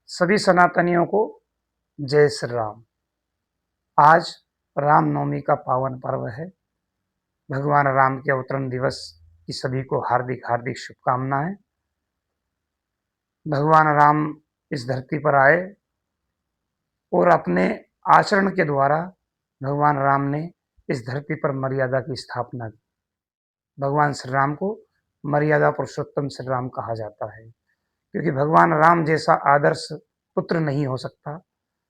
सभी सनातनियों को जय श्री राम। आज रामनवमी का पावन पर्व है। भगवान राम के अवतरण दिवस की सभी को हार्दिक हार्दिक शुभकामनाएं। भगवान राम इस धरती पर आए और अपने आचरण के द्वारा भगवान राम ने इस धरती पर मर्यादा की स्थापना की। भगवान श्री राम को मर्यादा पुरुषोत्तम श्री राम कहा जाता है, क्योंकि भगवान राम जैसा आदर्श पुत्र नहीं हो सकता,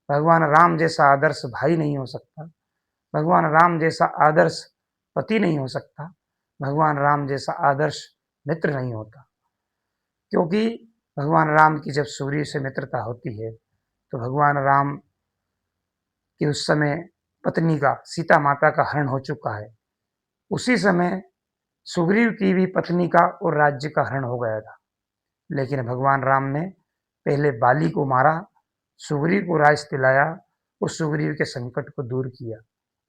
भगवान राम जैसा आदर्श भाई नहीं हो सकता, भगवान राम जैसा आदर्श पति नहीं हो सकता, भगवान राम जैसा आदर्श मित्र नहीं होता। क्योंकि भगवान राम की जब सूर्य से मित्रता होती है तो भगवान राम की उस समय पत्नी का, सीता माता का हरण हो चुका है। उसी समय सुग्रीव की भी पत्नी का और राज्य का हरण हो गया था, लेकिन भगवान राम ने पहले बाली को मारा, सुग्रीव को राज दिलाया और सुग्रीव के संकट को दूर किया।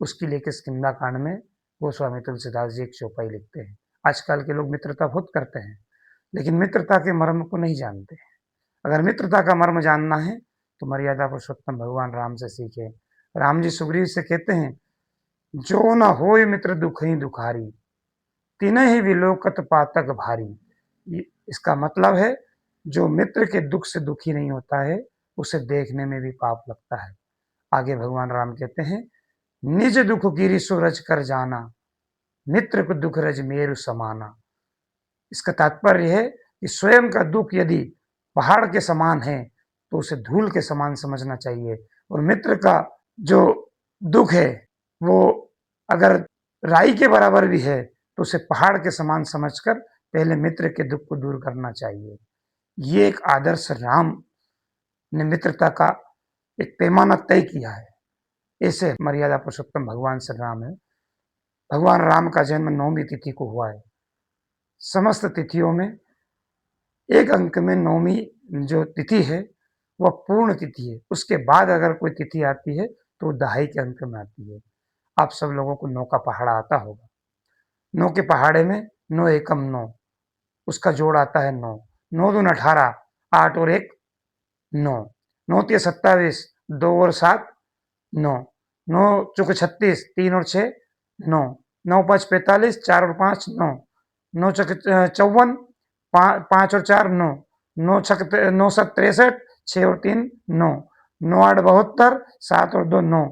उसके लिए किष्किंधा कांड में गोस्वामी तुलसीदास जी एक चौपाई लिखते हैं। आजकल के लोग मित्रता बहुत करते हैं, लेकिन मित्रता के मर्म को नहीं जानते। अगर मित्रता का मर्म जानना है तो मर्यादा पुरुषोत्तम भगवान राम से सीखे। राम जी सुग्रीव से कहते हैं, जो न होय मित्र दुख ही दुखारी, तिन्ह ही विलोकत पातक भारी। इसका मतलब है, जो मित्र के दुख से दुखी नहीं होता है उसे देखने में भी पाप लगता है। आगे भगवान राम कहते हैं, निज दुख गिरि सो रज कर जाना, मित्र को दुख रज मेरु समाना। इसका तात्पर्य है कि स्वयं का दुख यदि पहाड़ के समान है तो उसे धूल के समान समझना चाहिए, और मित्र का जो दुख है वो अगर राई के बराबर भी है तो उसे पहाड़ के समान समझकर पहले मित्र के दुख को दूर करना चाहिए। ये एक आदर्श राम ने मित्रता का एक पैमाना तय किया है। ऐसे मर्यादा पुरुषोत्तम भगवान श्री राम है। भगवान राम का जन्म 9वीं तिथि को हुआ है। समस्त तिथियों में एक अंक में 9वीं जो तिथि है वह पूर्ण तिथि है। उसके बाद अगर कोई तिथि आती है तो दहाई के अंक में आती है। आप सब लोगों को 9 का पहाड़ा आता होगा। 9 के पहाड़े में 9 एकम 9, उसका जोड़ आता है 9, 9 दूनी 18, 8 और 1 9, 9 तिया 27, 2 और 7 9, 9 चौके 36, 3 और 6 9, 9 5 45, 4 और 5 9, 9 चौके 54, 5 और 4 9, 9 छक 9 7 63, 6 और 3 9, 9 8 72, 7 और 2 9,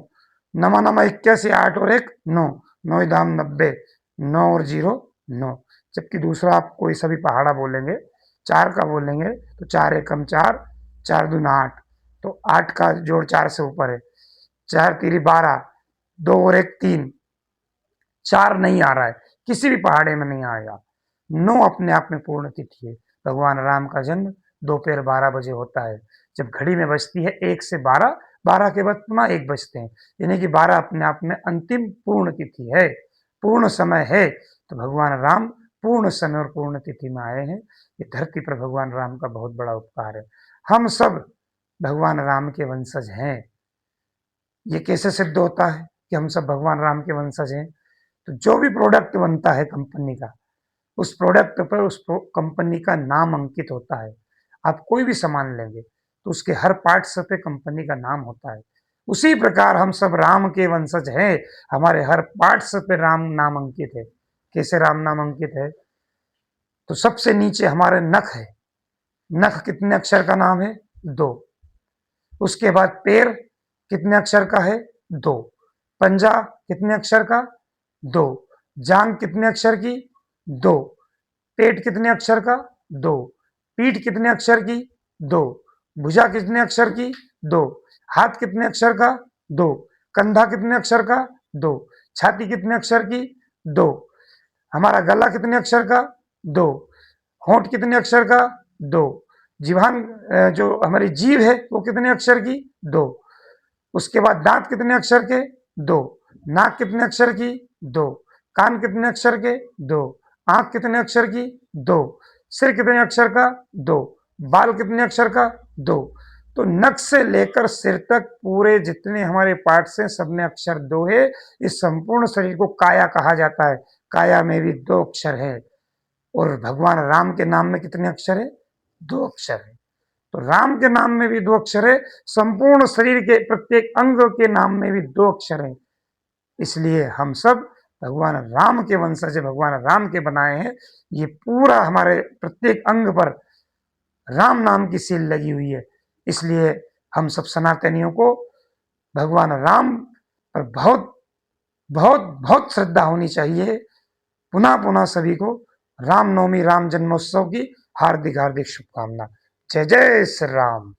नमा नमा 81, 8 और 1 9, 9 दाम 90, 9 और 0 9। जबकि दूसरा आप कोई सा भी पहाड़ा बोलेंगे, 4 का बोलेंगे तो 4 एकम 4, 4 दूना 8, तो 8 का जोड़ 4 से ऊपर है, 4 तिरी 12, 2 और 1 3, 4 नहीं आ रहा है, किसी भी पहाड़े में नहीं आएगा। 9 अपने आप में पूर्ण तिथि है। भगवान राम का जन्म दोपहर 12 बजे होता है। जब घड़ी में बजती है 1 से 12, 12 के बाद पुनः 1 बजते हैं, यानी कि 12 अपने आप में अंतिम पूर्ण तिथि है, पूर्ण समय है। तो भगवान राम पूर्ण समय और पूर्ण तिथि में आए हैं। ये धरती पर भगवान राम का बहुत बड़ा उपकार है। हम सब भगवान राम के वंशज हैं। ये कैसे सिद्ध होता है कि हम सब भगवान राम के वंशज हैं? तो जो भी प्रोडक्ट बनता है कंपनी का, उस प्रोडक्ट पर उस कंपनी का नाम अंकित होता है। आप कोई भी सामान लेंगे तो उसके हर पार्ट्स पे कंपनी का नाम होता है। उसी प्रकार हम सब राम के वंशज हैं। हमारे हर पार्ट्स पे राम नाम अंकित है। कैसे राम नाम अंकित है? तो सबसे नीचे हमारे नख है। नख कितने अक्षर का नाम है? 2। उसके बाद पैर कितने अक्षर का है? 2। पंजा कितने अक्षर का? 2। जांग कितने अक्षर की? 2। पेट कितने अक्षर का? 2। पीठ कितने अक्षर की? 2। भुजा कितने अक्षर की? 2। हाथ कितने अक्षर का? 2। कंधा कितने अक्षर का? 2। छाती कितने अक्षर की? 2। हमारा गला कितने अक्षर का? 2। होंठ कितने अक्षर का? 2। जीवान जो हमारी जीभ है वो कितने अक्षर की? 2। उसके बाद दांत कितने अक्षर के? 2। नाक कितने अक्षर की? 2। कान कितने अक्षर के? 2। आंख कितने अक्षर की? 2। सिर कितने अक्षर का? 2। बाल कितने अक्षर का? 2। तो नख से लेकर सिर तक पूरे जितने हमारे पार्ट्स हैं सब में अक्षर 2 है। इस संपूर्ण शरीर को काया कहा जाता है। काया में भी 2 अक्षर है। और भगवान राम के नाम में कितने अक्षर है? 2 अक्षर है। तो राम के नाम में भी 2 अक्षर है, संपूर्ण शरीर के प्रत्येक अंग के नाम में भी 2 अक्षर हैं। इसलिए हम सब भगवान राम के वंशज, भगवान राम के बनाए हैं। ये पूरा हमारे प्रत्येक अंग पर राम नाम की सील लगी हुई है। इसलिए हम सब सनातनियों को भगवान राम पर बहुत बहुत बहुत श्रद्धा होनी चाहिए। पुनः पुनः सभी को रामनवमी, राम जन्मोत्सव की हार्दिक हार्दिक शुभकामना। जय जय श्री राम।